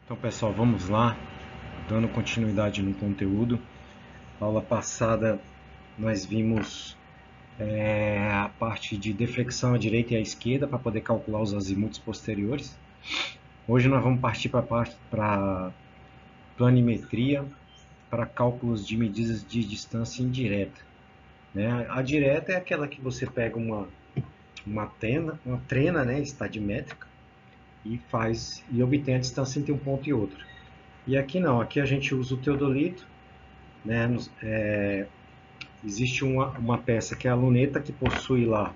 Então, pessoal, vamos lá, dando continuidade no conteúdo. Na aula passada nós vimos a parte de deflexão à direita e à esquerda para poder calcular os azimutos posteriores. Hoje nós vamos partir para planimetria, para cálculos de medidas de distância indireta. A direta é aquela que você pega uma trena, né, estadimétrica, e obtém a distância entre um ponto e outro. E aqui não, aqui a gente usa o teodolito, né? Existe uma peça que é a luneta, que possui lá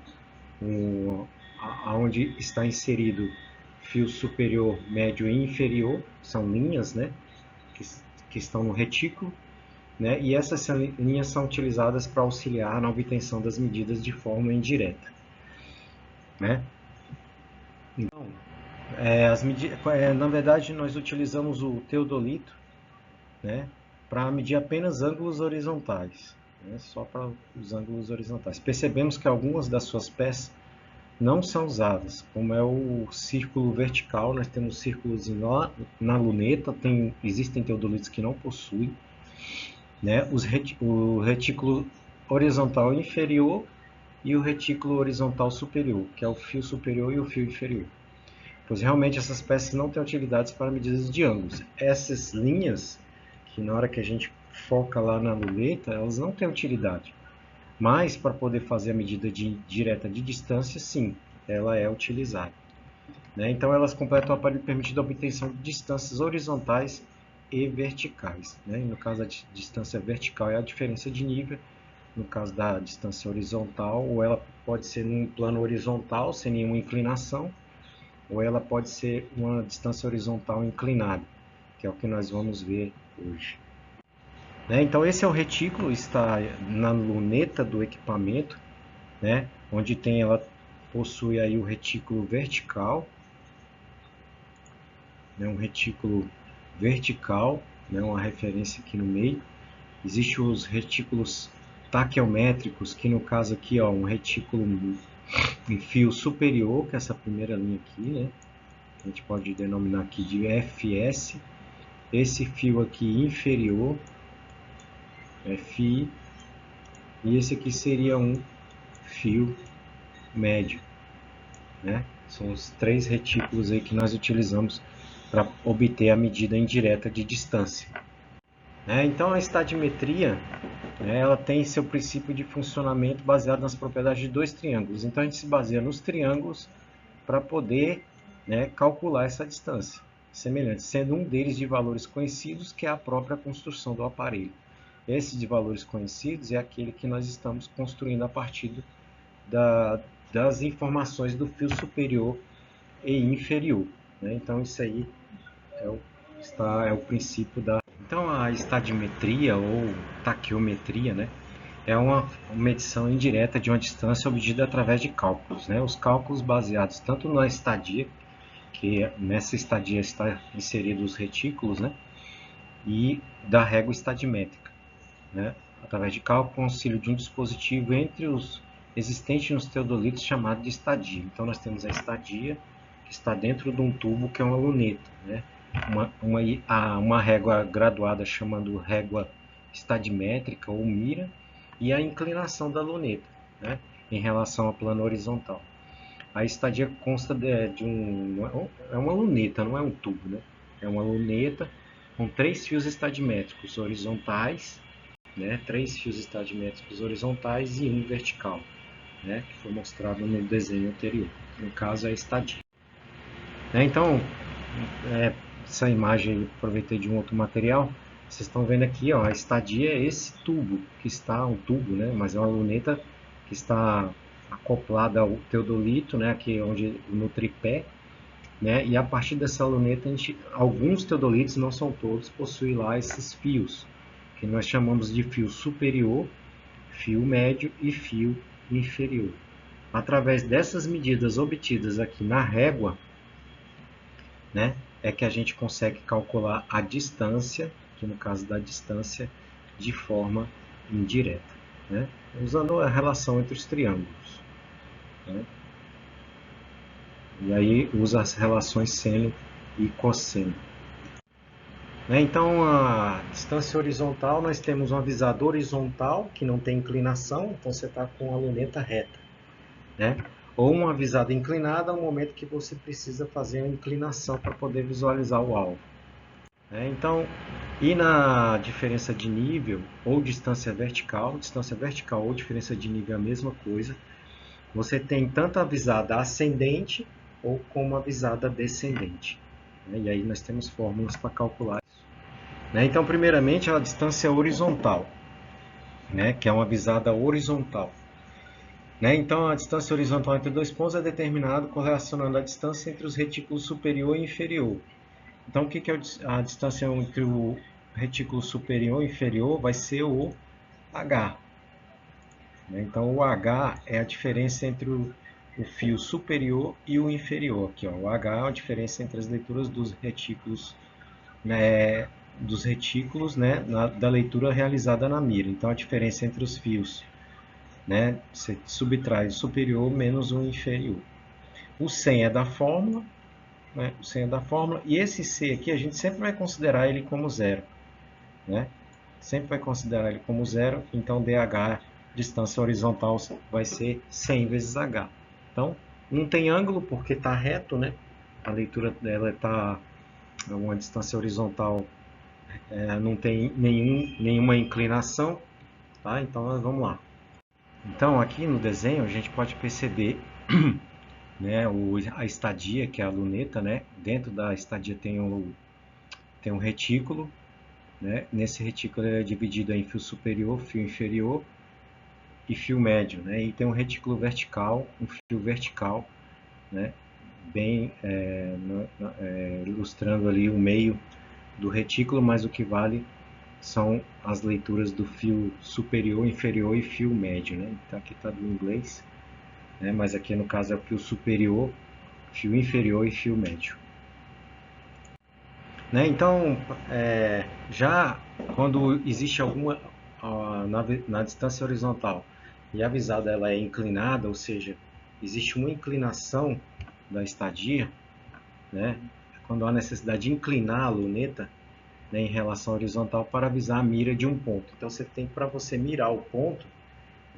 onde está inserido fio superior, médio e inferior, são linhas, né? que estão no retículo, né? E essas linhas são utilizadas para auxiliar na obtenção das medidas de forma indireta, né? Então, na verdade, nós utilizamos o teodolito, né, para medir apenas ângulos horizontais, né, só para os ângulos horizontais. Percebemos que algumas das suas peças não são usadas, como é o círculo vertical. Nós temos círculos na luneta, existem teodolitos que não possuem, né, o retículo horizontal inferior e o retículo horizontal superior, que é o fio superior e o fio inferior. Pois realmente essas peças não têm utilidades para medidas de ângulos. Essas linhas, que na hora que a gente foca lá na luneta, elas não têm utilidade. Mas para poder fazer a medida direta de distância, sim, ela é utilizada. Então elas completam o aparelho permitindo a obtenção de distâncias horizontais e verticais. No caso, a distância vertical é a diferença de nível. No caso da distância horizontal, ou ela pode ser num plano horizontal, sem nenhuma inclinação, ou ela pode ser uma distância horizontal inclinada, que é o que nós vamos ver hoje. Então esse é o retículo, está na luneta do equipamento, né? Onde ela possui aí o retículo vertical, né? Um retículo vertical, né? Uma referência aqui no meio. Existem os retículos taquiométricos, que no caso aqui, ó, um retículo em fio superior, que é essa primeira linha aqui, né? A gente pode denominar aqui de FS. Esse fio aqui inferior, FI, e esse aqui seria um fio médio, né? São os três retículos aí que nós utilizamos para obter a medida indireta de distância. Então a estadimetria, ela tem seu princípio de funcionamento baseado nas propriedades de dois triângulos. Então a gente se baseia nos triângulos para poder, calcular essa distância semelhante, sendo um deles de valores conhecidos, que é a própria construção do aparelho. Esse de valores conhecidos é aquele que nós estamos construindo a partir das informações do fio superior e inferior. Então isso aí é o princípio da... Então a estadimetria ou taquiometria, é uma medição indireta de uma distância obtida através de cálculos. Os cálculos baseados tanto na estadia, que nessa estadia está inseridos os retículos, e da régua estadimétrica, através de cálculo com auxílio de um dispositivo entre os existentes nos teodolitos chamado de estadia. Então nós temos a estadia, que está dentro de um tubo, que é uma luneta, uma régua graduada chamando régua estadimétrica ou mira, e a inclinação da luneta, em relação ao plano horizontal. A estadia consta é uma luneta, não é um tubo, É uma luneta com 3 fios estadimétricos horizontais, três fios estadimétricos horizontais e um vertical, que foi mostrado no desenho anterior. No caso, é a estadia. Então, essa imagem eu aproveitei de um outro material. Vocês estão vendo aqui, ó, a estadia é esse tubo, que está um tubo, mas é uma luneta que está acoplada ao teodolito, aqui onde no tripé, e a partir dessa luneta, alguns teodolitos, não são todos, possuem lá esses fios, que nós chamamos de fio superior, fio médio e fio inferior. Através dessas medidas obtidas aqui na régua, é que a gente consegue calcular a distância, que no caso da distância, de forma indireta, usando a relação entre os triângulos. E aí usa as relações seno e cosseno. Né? Então, a distância horizontal, nós temos uma visada horizontal, que não tem inclinação, então você está com a luneta reta. Né? Ou uma visada inclinada, no momento que você precisa fazer uma inclinação para poder visualizar o alvo. Né? Então, e na diferença de nível ou distância vertical ou diferença de nível é a mesma coisa. Você tem tanto a visada ascendente ou como a visada descendente. Né? E aí nós temos fórmulas para calcular isso. Né? Então, primeiramente, a distância horizontal, né? Que é uma visada horizontal. Né? Então, a distância horizontal entre dois pontos é determinada correlacionando a distância entre os retículos superior e inferior. Então, o que é a distância entre o retículo superior e inferior? Vai ser o H. Né? Então, o H é a diferença entre o fio superior e o inferior. Aqui, ó. O H é a diferença entre as leituras dos retículos, né, da leitura realizada na mira. Então, a diferença entre os fios, né, você subtrai o superior menos o inferior. O 100 é da fórmula, né, o 100 é da fórmula, e esse C aqui a gente sempre vai considerar ele como zero. Né? Sempre vai considerar ele como zero, então DH, distância horizontal, vai ser 100 vezes H. Então, não tem ângulo porque está reto, né? A leitura dela está a uma distância horizontal, não tem nenhuma inclinação, tá? Então, vamos lá. Então, aqui no desenho, a gente pode perceber, né, a estadia, que é a luneta, né? Dentro da estadia tem um retículo, né? Nesse retículo é dividido em fio superior, fio inferior e fio médio. Né? E tem um retículo vertical, um fio vertical, né? Bem ilustrando ali o meio do retículo, mas o que vale são as leituras do fio superior, inferior e fio médio. Né? Então aqui está do inglês, né? Mas aqui no caso é o fio superior, fio inferior e fio médio. Né? Então, já quando existe alguma na distância horizontal e a visada ela é inclinada, ou seja, existe uma inclinação da estadia, né? Quando há necessidade de inclinar a luneta, né, em relação à horizontal para avisar a mira de um ponto. Então, você tem para você mirar o ponto,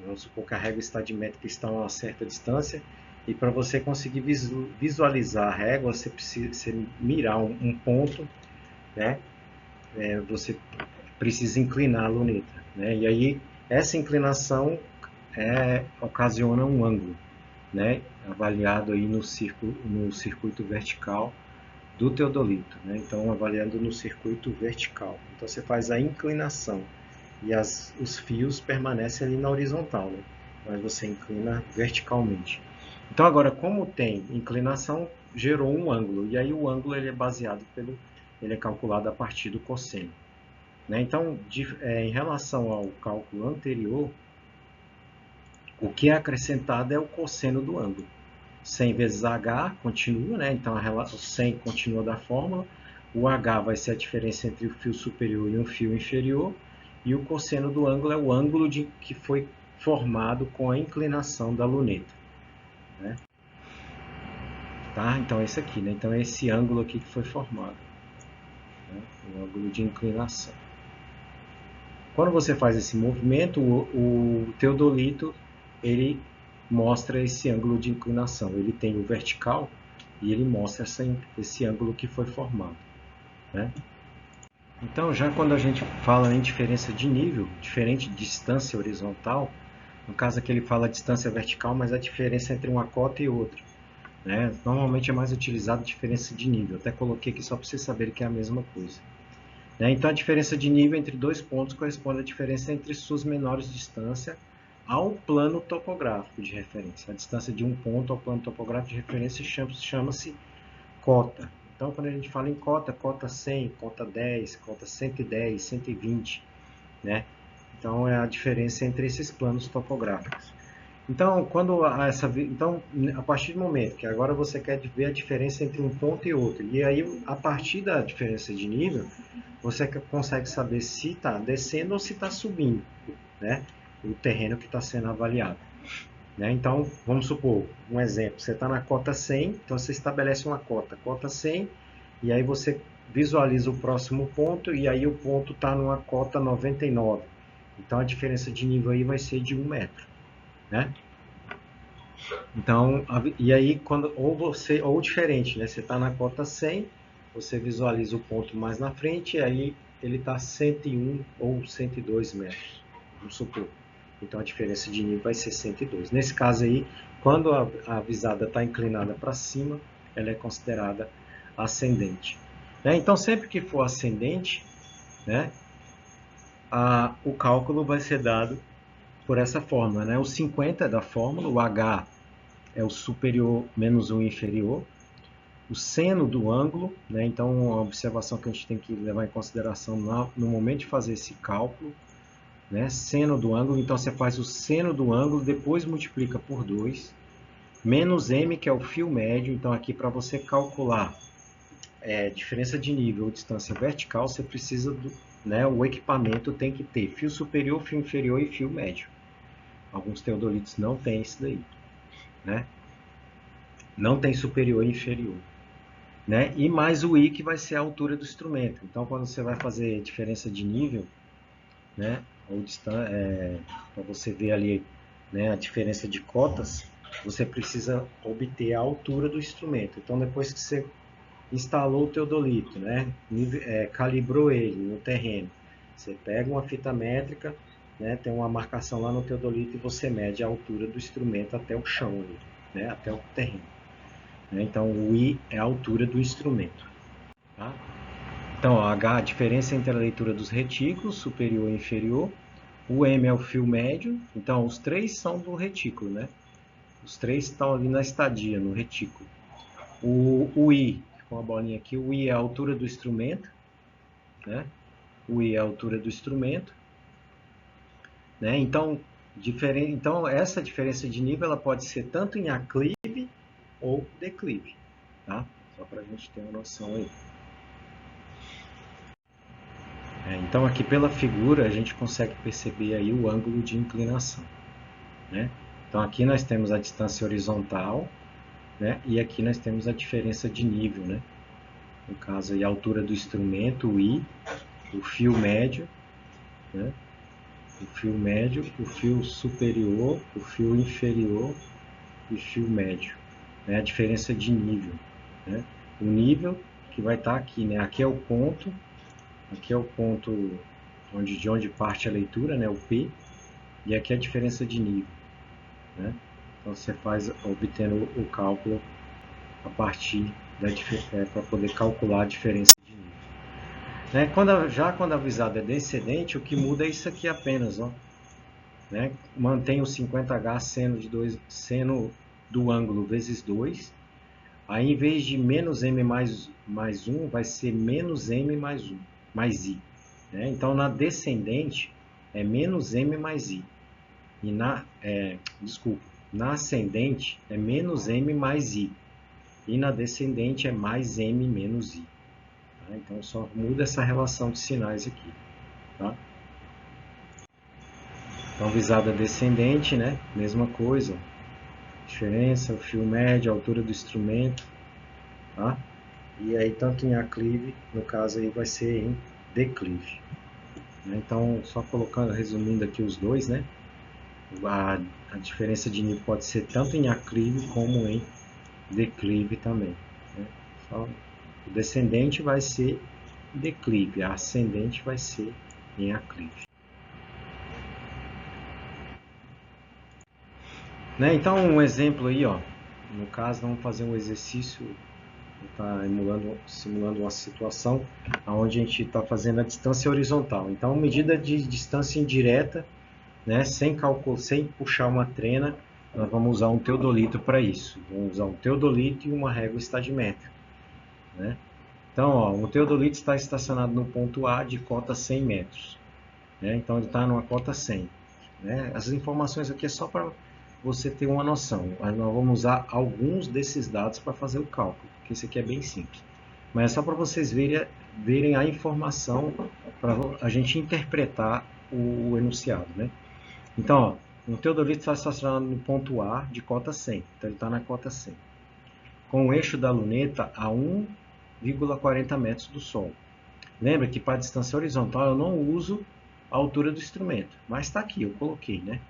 vamos supor que a régua estadimétrica está a uma certa distância, e para você conseguir visualizar a régua, você precisa mirar um ponto, né? Você precisa inclinar a luneta. Né? E aí, essa inclinação ocasiona um ângulo, né? Avaliado aí no circuito vertical do teodolito. Né? Então, avaliando no circuito vertical. Então, você faz a inclinação e os fios permanecem ali na horizontal, né? Mas você inclina verticalmente. Então, agora, como tem inclinação, gerou um ângulo. E aí, o ângulo ele é baseado ele é calculado a partir do cosseno. Né? Então, em relação ao cálculo anterior, o que é acrescentado é o cosseno do ângulo. 100 vezes H continua, né? Então o 100 continua da fórmula. O H vai ser a diferença entre o fio superior e um fio inferior. E o cosseno do ângulo é o ângulo que foi formado com a inclinação da luneta. Né? Tá? Então, esse aqui. Né? Então, é esse ângulo aqui que foi formado. Né? O ângulo de inclinação. Quando você faz esse movimento, o teodolito ele mostra esse ângulo de inclinação. Ele tem o vertical e ele mostra esse ângulo que foi formado. Né? Então, já quando a gente fala em diferença de nível, diferente de distância horizontal, no caso aqui ele fala distância vertical, mas a diferença entre uma cota e outra. Né? Normalmente é mais utilizado a diferença de nível. Até coloquei aqui só para vocês saberem que é a mesma coisa. Então, a diferença de nível entre dois pontos corresponde à diferença entre suas menores distâncias ao plano topográfico de referência. A distância de um ponto ao plano topográfico de referência chama-se cota. Então, quando a gente fala em cota, cota 100, cota 10, cota 110, 120, né? Então, é a diferença entre esses planos topográficos. Então, a partir do momento que agora você quer ver a diferença entre um ponto e outro, e aí a partir da diferença de nível, você consegue saber se está descendo ou se está subindo, né? O terreno que está sendo avaliado. Né? Então, vamos supor, um exemplo, você está na cota 100, então você estabelece uma cota 100, e aí você visualiza o próximo ponto e aí o ponto está numa cota 99. Então a diferença de nível aí vai ser de 1 metro, né? Então, e aí quando ou diferente, né? Você está na cota 100, você visualiza o ponto mais na frente e aí ele está 101 ou 102 metros, vamos supor. Então a diferença de nível vai ser 102. Nesse caso aí, quando a visada está inclinada para cima, ela é considerada ascendente. Né? Então sempre que for ascendente, né, o cálculo vai ser dado por essa fórmula. Né? O 50 é da fórmula, o H é o superior menos o inferior, o seno do ângulo, né? Então uma observação que a gente tem que levar em consideração no momento de fazer esse cálculo, né? Seno do ângulo, então você faz o seno do ângulo, depois multiplica por 2, menos m, que é o fio médio. Então aqui para você calcular diferença de nível ou distância vertical, você precisa do, né, o equipamento tem que ter fio superior, fio inferior e fio médio. Alguns teodolitos não tem isso daí, né? Não tem superior e inferior, né? E mais o I, que vai ser a altura do instrumento. Então, quando você vai fazer diferença de nível, né, ou para você ver ali, né, a diferença de cotas, você precisa obter a altura do instrumento. Então, depois que você instalou o teodolito, né, calibrou ele no terreno, você pega uma fita métrica, né, tem uma marcação lá no teodolito e você mede a altura do instrumento até o chão, ali, né, até o terreno. Então, o I é a altura do instrumento. Tá? Então, H, a diferença entre a leitura dos retículos, superior e inferior. O M é o fio médio. Então, os três são do retículo, né? Os três estão ali na estadia, no retículo. O I, com a bolinha aqui, o I é a altura do instrumento, né? O I é a altura do instrumento, né? Então, essa diferença de nível ela pode ser tanto em aclive ou declive, tá? Só para a gente ter uma noção aí. Então aqui pela figura a gente consegue perceber aí o ângulo de inclinação, né? Então aqui nós temos a distância horizontal, né? E aqui nós temos a diferença de nível, né? No caso aí a altura do instrumento, o I, o fio médio, né? O fio médio, o fio superior, o fio inferior e o fio médio, né? A diferença de nível, né? O nível que vai estar aqui, né? Aqui é o ponto de onde parte a leitura, né? O P, e aqui é a diferença de nível, né? Então você faz obtendo o cálculo a partir para poder calcular a diferença de nível. Né? Quando a visada é descendente, o que muda é isso aqui apenas, ó. Né? Mantém o 50H seno do ângulo vezes 2. Aí em vez de menos m mais 1, vai ser menos m mais 1, mais i. Né? Então na descendente é menos m mais i. E na ascendente é menos m mais i. E na descendente é mais m menos i. Tá? Então só muda essa relação de sinais aqui. Tá? Então visada descendente, né? Mesma coisa. Diferença, o fio médio, a altura do instrumento. Tá? E aí tanto em aclive, no caso aí vai ser em declive. Então só colocando, resumindo aqui os dois, né? A diferença de nível pode ser tanto em aclive como em declive também. Né? Só o descendente vai ser declive, a ascendente vai ser em aclive. Né? Então um exemplo aí, ó, no caso vamos fazer um exercício, está simulando uma situação onde a gente está fazendo a distância horizontal. Então medida de distância indireta, né, sem puxar uma trena, nós vamos usar um teodolito para isso. Vamos usar um teodolito e uma régua estadimétrica. Né? Então, ó, o teodolito está estacionado no ponto A de cota 100 metros. Né? Então, ele está numa cota 100. Né? Essas informações aqui é só para você ter uma noção. Nós vamos usar alguns desses dados para fazer o cálculo, porque isso aqui é bem simples. Mas é só para vocês verem a informação para a gente interpretar o enunciado. Né? Então, ó, um teodolito está estacionado no ponto A de cota 100. Então, ele está na cota 100. Com o eixo da luneta a 1 1.40 metros do solo. Lembra que para a distância horizontal eu não uso a altura do instrumento, mas está aqui, eu coloquei, né?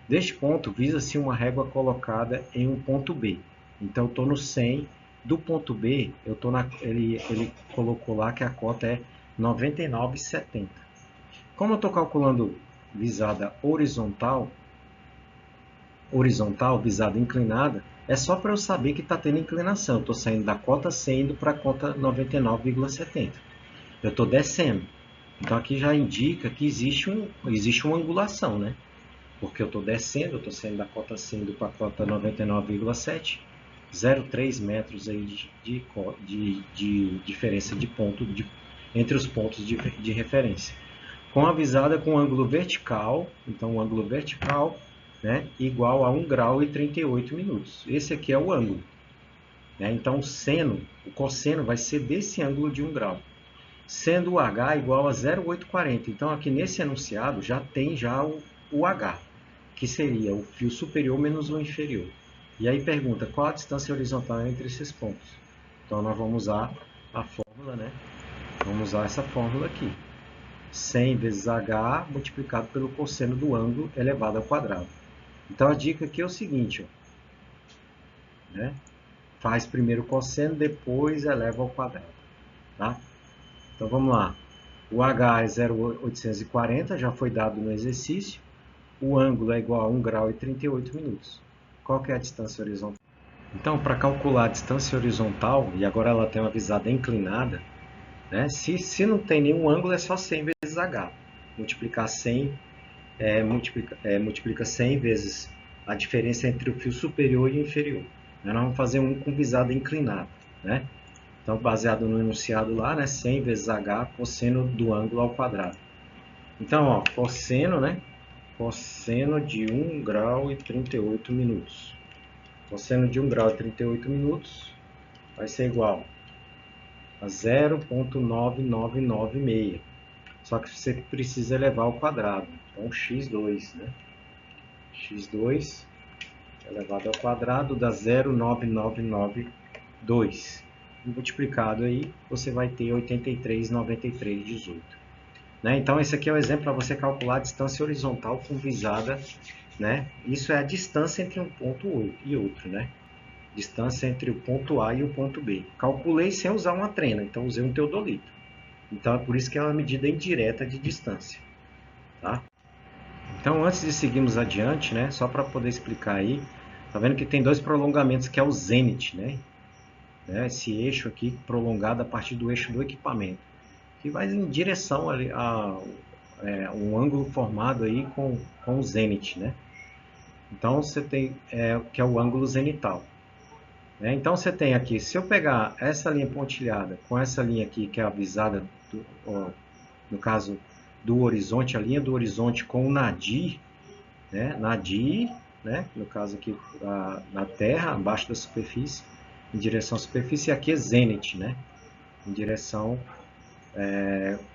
Deste ponto, visa-se uma régua colocada em um ponto B. Então, eu estou no 100. Do ponto B, ele colocou lá que a cota é 99,70. Como eu estou calculando visada horizontal, visada inclinada, é só para eu saber que está tendo inclinação. Eu estou saindo da cota 100 indo para a cota 99,70. Eu estou descendo. Então, aqui já indica que existe uma angulação, né? Porque eu estou descendo, eu estou saindo da cota 100 indo para a cota 99,7, 0,3 metros aí de diferença de ponto entre os pontos de referência. Com a visada com ângulo vertical, então o ângulo vertical, né, igual a 1 grau e 38 minutos. Esse aqui é o ângulo. Né? Então o cosseno vai ser desse ângulo de 1 grau. Sendo o H igual a 0,840. Então aqui nesse enunciado já tem o H, que seria o fio superior menos o inferior. E aí pergunta, qual a distância horizontal entre esses pontos? Então nós vamos usar a fórmula, né? Vamos usar essa fórmula aqui. 100 vezes H multiplicado pelo cosseno do ângulo elevado ao quadrado. Então a dica aqui é o seguinte, ó, né? Faz primeiro o cosseno, depois eleva ao quadrado. Tá? Então vamos lá. O H é 0,840, já foi dado no exercício. O ângulo é igual a 1 grau e 38 minutos. Qual que é a distância horizontal? Então, para calcular a distância horizontal, e agora ela tem uma visada inclinada, né? Se não tem nenhum ângulo, é só 100 vezes H. Multiplicar 100, multiplica 100 vezes a diferença entre o fio superior e o inferior. Nós vamos fazer um com visada inclinada, né? Então, baseado no enunciado lá, né? 100 vezes H, cosseno do ângulo ao quadrado. Então, ó, cosseno, né? Cosseno de 1 grau e 38 minutos. Cosseno de 1 grau e 38 minutos vai ser igual a 0,9996. Só que você precisa elevar ao quadrado. Então, x2, né? x2 elevado ao quadrado dá 0,9992. Multiplicado aí, você vai ter 83,9318. Né? Então, esse aqui é o exemplo para você calcular a distância horizontal com visada, né? Isso é a distância entre um ponto e outro, né? Distância entre o ponto A e o ponto B. Calculei sem usar uma trena, então usei um teodolito. Então, é por isso que é uma medida indireta de distância. Tá? Então, antes de seguirmos adiante, né? Só para poder explicar aí, tá vendo que tem dois prolongamentos, que é o zênite, né? Esse eixo aqui prolongado a partir do eixo do equipamento, que vai em direção a um ângulo formado aí com o zênite, né? Então você tem que é o ângulo zenital. Né? Então você tem aqui, se eu pegar essa linha pontilhada com essa linha aqui, que é a visada, no caso do horizonte, a linha do horizonte com o nadir, né? Nadir, né? No caso aqui na Terra, abaixo da superfície, em direção à superfície, e aqui é zênite, né? Em direção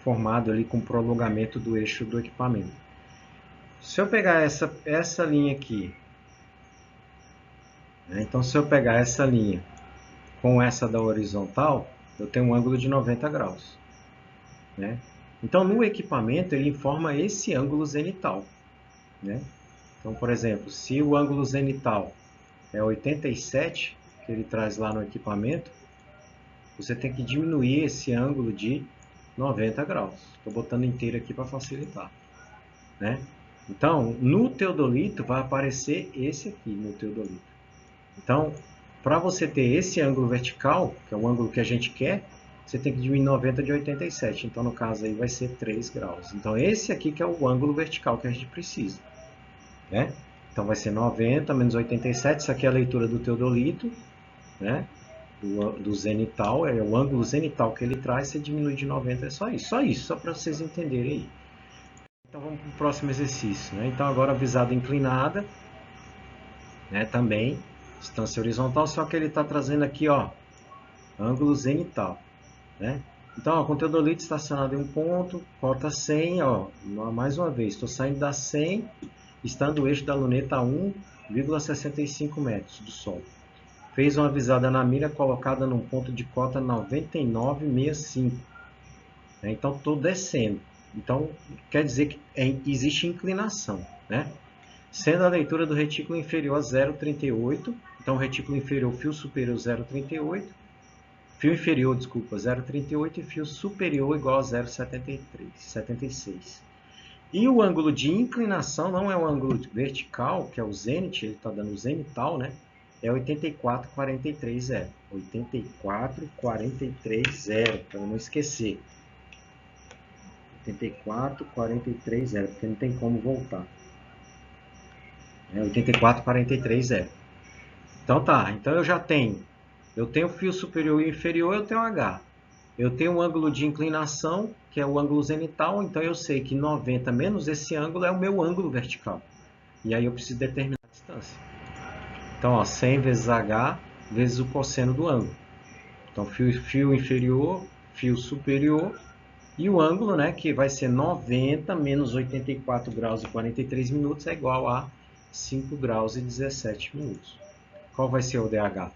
formado ali com prolongamento do eixo do equipamento. Se eu pegar essa linha aqui, né? Então se eu pegar essa linha com essa da horizontal, eu tenho um ângulo de 90 graus. Né? Então no equipamento ele informa esse ângulo zenital. Né? Então, por exemplo, se o ângulo zenital é 87, que ele traz lá no equipamento, você tem que diminuir esse ângulo de 90 graus. Estou botando inteiro aqui para facilitar. Né? Então, no teodolito vai aparecer esse aqui no teodolito. Então, para você ter esse ângulo vertical, que é o ângulo que a gente quer, você tem que diminuir 90 de 87. Então, no caso aí vai ser 3 graus. Então, esse aqui que é o ângulo vertical que a gente precisa. Né? Então, vai ser 90 menos 87. Isso aqui é a leitura do teodolito, né? Do zenital, é o ângulo zenital que ele traz, você diminui de 90, é só isso, só para vocês entenderem aí. Então vamos para o próximo exercício, né? Então agora a visada inclinada, né? Também, distância horizontal, só que ele está trazendo aqui, ó, ângulo zenital, né? Então, ó, com o teodolito estacionado em um ponto, cota 100, ó, mais uma vez, estou saindo da 100, estando o eixo da luneta a 1,65 metros do solo. fez uma visada na mira colocada num ponto de cota 99,65. Né? Então, estou descendo. Então, quer dizer que existe inclinação. Né? Sendo a leitura do retículo inferior a 0,38, então retículo inferior, fio superior 0,38, fio inferior, desculpa, 0,38 e fio superior igual a 0,76. E o ângulo de inclinação não é o ângulo vertical, que é o zênite, ele está dando o zenital, né? É 84,43,0. 84,43,0, para não esquecer. 84,43,0, porque não tem como voltar. 84,43,0. Então tá, então eu tenho fio superior e inferior, eu tenho H. Eu tenho um ângulo de inclinação, que é o ângulo zenital, então eu sei que 90 menos esse ângulo é o meu ângulo vertical. E aí eu preciso determinar a distância. Então, ó, 100 vezes H vezes o cosseno do ângulo. Então, fio inferior, fio superior, e o ângulo, né, que vai ser 90 menos 84 graus e 43 minutos, é igual a 5 graus e 17 minutos. Qual vai ser o DH?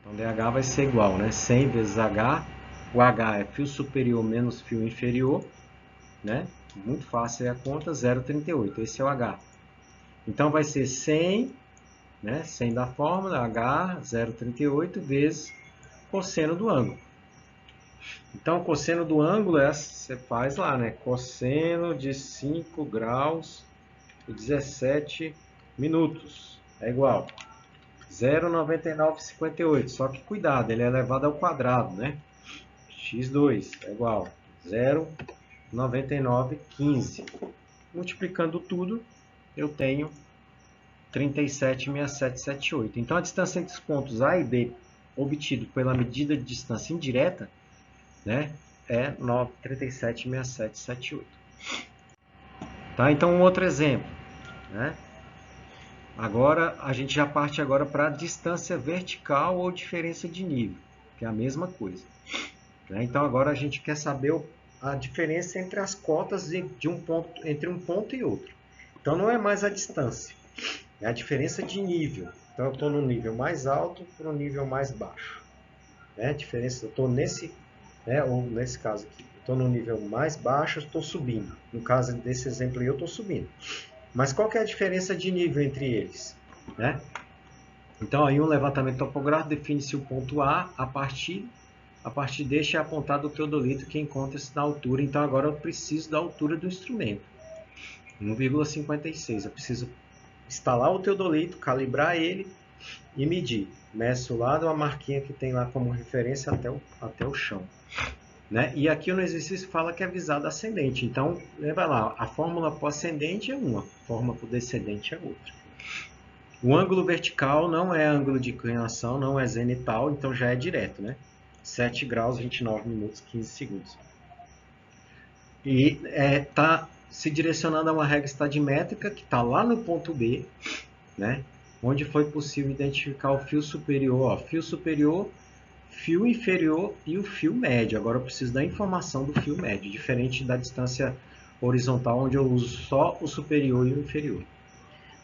Então, DH vai ser igual, né, 100 vezes H. O H é fio superior menos fio inferior, né? Muito fácil é a conta, 0,38. Esse é o H. Então, vai ser 100, né? 100 da fórmula, H, 0,38 vezes cosseno do ângulo. Então, o cosseno do ângulo você faz lá, né? Cosseno de 5 graus e 17 minutos. É igual. 0,9958. Só que cuidado, ele é elevado ao quadrado, né? X2 é igual a 0,9915. Multiplicando tudo, eu tenho 37,6778. Então, a distância entre os pontos A e B, obtido pela medida de distância indireta, né, é 37,6778. Tá? Então, um outro exemplo. Né? Agora, a gente já parte agora para a distância vertical ou diferença de nível, que é a mesma coisa. Né? Então, agora a gente quer saber a diferença entre as cotas entre um ponto e outro. Então, não é mais a distância, é a diferença de nível. Então, eu estou no nível mais alto para o nível mais baixo. Né? A diferença, eu estou nesse, né, ou nesse caso aqui, eu estou no nível mais baixo, eu estou subindo. No caso desse exemplo aí, eu estou subindo. Mas qual que é a diferença de nível entre eles? Né? Então, aí um levantamento topográfico define-se o ponto A a partir deste é apontado o teodolito que encontra-se na altura. Então, agora eu preciso da altura do instrumento. 1,56. Eu preciso instalar o teodolito, calibrar ele e medir. Meço lá uma marquinha que tem lá como referência até o chão. Né? E aqui no exercício fala que é visada ascendente. Então, lembra lá, a fórmula para o ascendente é uma, a fórmula para o descendente é outra. O ângulo vertical não é ângulo de inclinação, não é zenital, então já é direto, né? 7 graus, 29 minutos, 15 segundos. E está se direcionando a uma regra estadimétrica que está lá no ponto B, né? Onde foi possível identificar o fio superior. Ó, fio superior, fio inferior e o fio médio. Agora eu preciso da informação do fio médio, diferente da distância horizontal, onde eu uso só o superior e o inferior.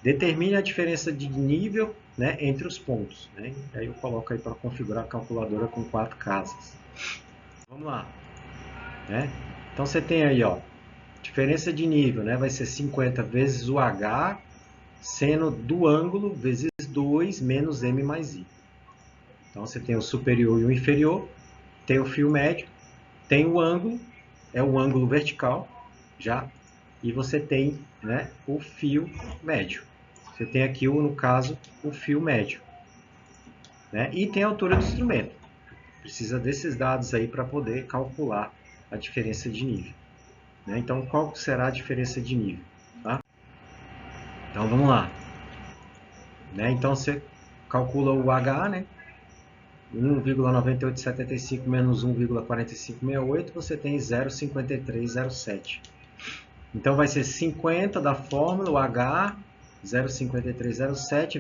Determine a diferença de nível, né, entre os pontos. Né? Aí eu coloco aí para configurar a calculadora com 4 casas. Vamos lá. Né? Então você tem aí, ó, diferença de nível, né, vai ser 50 vezes o H, seno do ângulo vezes 2 menos M mais I. Então você tem o superior e o inferior, tem o fio médio, tem o ângulo, é o ângulo vertical, já, e você tem, né, o fio médio. Você tem aqui, no caso, o fio médio. Né? E tem a altura do instrumento. Precisa desses dados aí para poder calcular a diferença de nível. Né? Então, qual será a diferença de nível? Tá? Então, vamos lá. Né? Então, você calcula o H, né? 1,9875 menos 1,4568, você tem 0,5307. Então, vai ser 50 da fórmula, o H, 0,5307,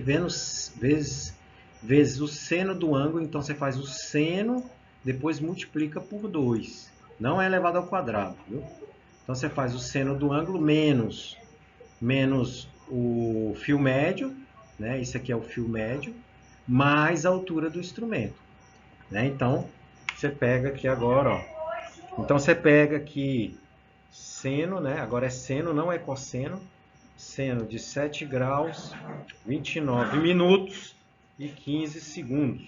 vezes o seno do ângulo. Então, você faz o seno, depois multiplica por 2. Não é elevado ao quadrado, viu? Então, você faz o seno do ângulo menos o fio médio, né? Esse aqui é o fio médio, mais a altura do instrumento, né? Então, você pega aqui agora, ó. Então, você pega aqui seno, né? Agora é seno, não é cosseno. Seno de 7 graus, 29 minutos e 15 segundos.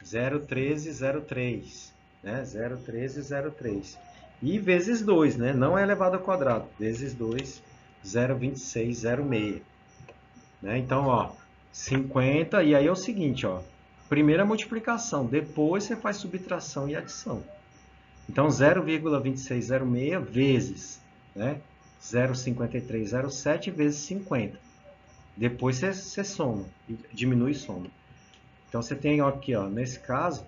0,1303, né? 0,1303. E vezes 2, né? Não é elevado ao quadrado. Vezes 2, 0,2606. Né? Então, ó, 50. E aí é o seguinte, ó. Primeira multiplicação, depois você faz subtração e adição. Então, 0,2606 vezes, né? 0,5307 vezes 50. Depois você soma, diminui e soma. Então, você tem aqui, ó, nesse caso,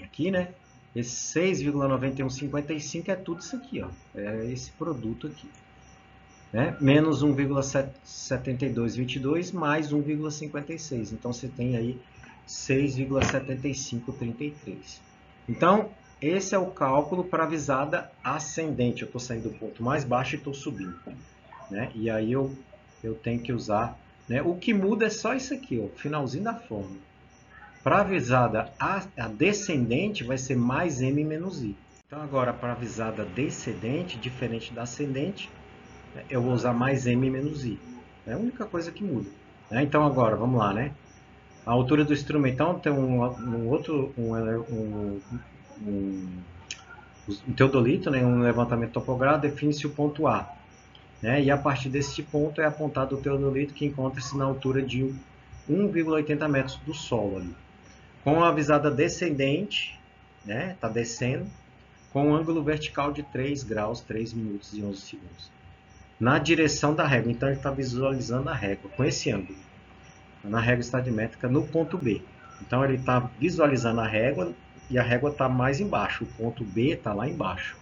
aqui, né? Esse 6,9155 é tudo isso aqui, ó. É esse produto aqui. Né? Menos 1,7222 mais 1,56. Então, você tem aí 6,7533. Então, esse é o cálculo para a visada ascendente. Eu estou saindo do ponto mais baixo e estou subindo. Né? E aí eu tenho que usar... Né? O que muda é só isso aqui, ó, finalzinho da fórmula. Para a visada a descendente vai ser mais M menos I. Então, agora, para a visada descendente, diferente da ascendente, eu vou usar mais M menos I. É a única coisa que muda. Né? Então, agora, vamos lá, né? A altura do instrumento, então, tem um teodolito, né? Um levantamento topográfico, define-se o ponto A. Né? E a partir deste ponto é apontado o teodolito que encontra-se na altura de 1,80 metros do solo ali. Com a visada descendente, né? Está descendo, com um ângulo vertical de 3 graus, 3 minutos e 11 segundos. Na direção da régua, então ele está visualizando a régua com esse ângulo. Na régua estadimétrica no ponto B. Então ele está visualizando a régua e a régua está mais embaixo. O ponto B está lá embaixo.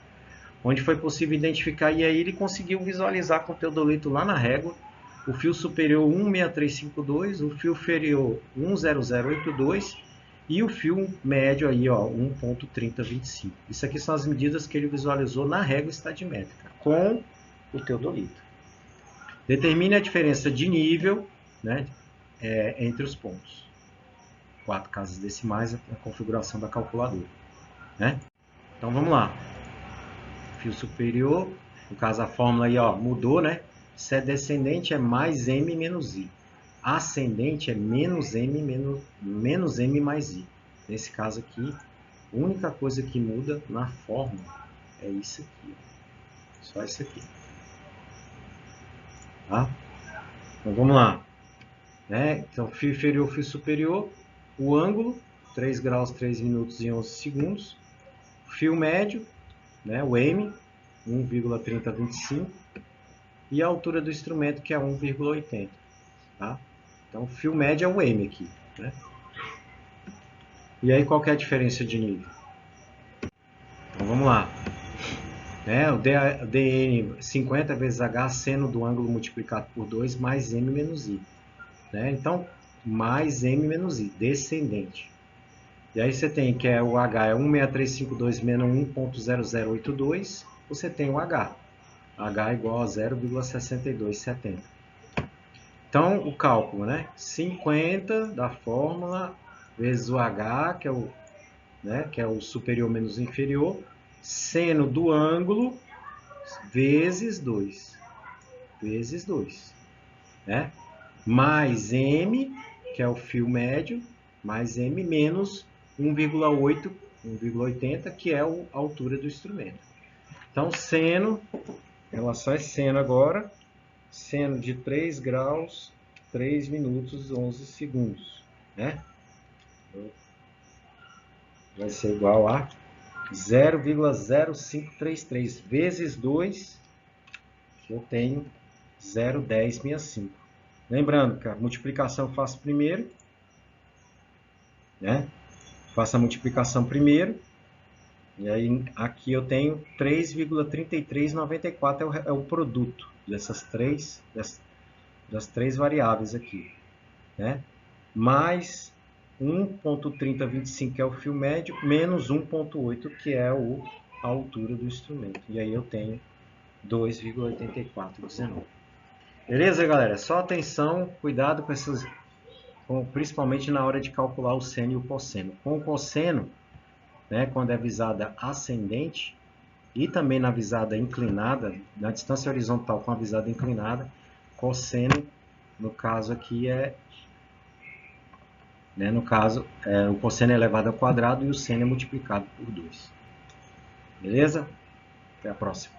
Onde foi possível identificar, e aí ele conseguiu visualizar com o teodolito lá na régua o fio superior 16352, o fio inferior 10082 e o fio médio aí, ó, 1.3025. Isso aqui são as medidas que ele visualizou na régua estadimétrica com o teodolito. Determine a diferença de nível, né, entre os pontos. 4 casas decimais, a configuração da calculadora. Né? Então vamos lá. Fio superior, no caso a fórmula aí, ó, mudou, né? Se é descendente é mais M menos I. Ascendente é menos M mais I. Nesse caso aqui, a única coisa que muda na fórmula é isso aqui. Só isso aqui. Tá? Então vamos lá. Né? Então, fio inferior, fio superior, o ângulo, 3 graus, 3 minutos e 11 segundos. Fio médio, né? O M, 1,3025. E a altura do instrumento, que é 1,80. Tá? Então, o fio médio é o M aqui. Né? E aí, qual que é a diferença de nível? Então, vamos lá. O DN, 50 vezes H, seno do ângulo multiplicado por 2, mais M menos I. Né? Então, mais M menos I, descendente. E aí você tem que o H é 16352 menos 1.0082, você tem o H. H é igual a 0,6270. Então, o cálculo, né? 50 da fórmula vezes o H, que é o superior menos o inferior, seno do ângulo vezes 2. Vezes 2. Né? Mais M, que é o fio médio, mais M menos 1,80, que é a altura do instrumento. Então, seno, ela só é seno agora, seno de 3 graus, 3 minutos, 11 segundos. Né? Vai ser igual a 0,0533 vezes 2, que eu tenho 0,1065. Lembrando que a multiplicação eu faço primeiro, né? Faço a multiplicação primeiro, e aí aqui eu tenho 3,3394 é o produto das três variáveis aqui, né? Mais 1.3025, que é o fio médio, menos 1.8, que é a altura do instrumento. E aí eu tenho 2,8419. Beleza, galera? Só atenção, cuidado com principalmente na hora de calcular o seno e o cosseno. Com o cosseno, né, quando é visada ascendente, e também na visada inclinada, na distância horizontal com a visada inclinada, cosseno, no caso aqui o cosseno é elevado ao quadrado e o seno é multiplicado por 2. Beleza? Até a próxima.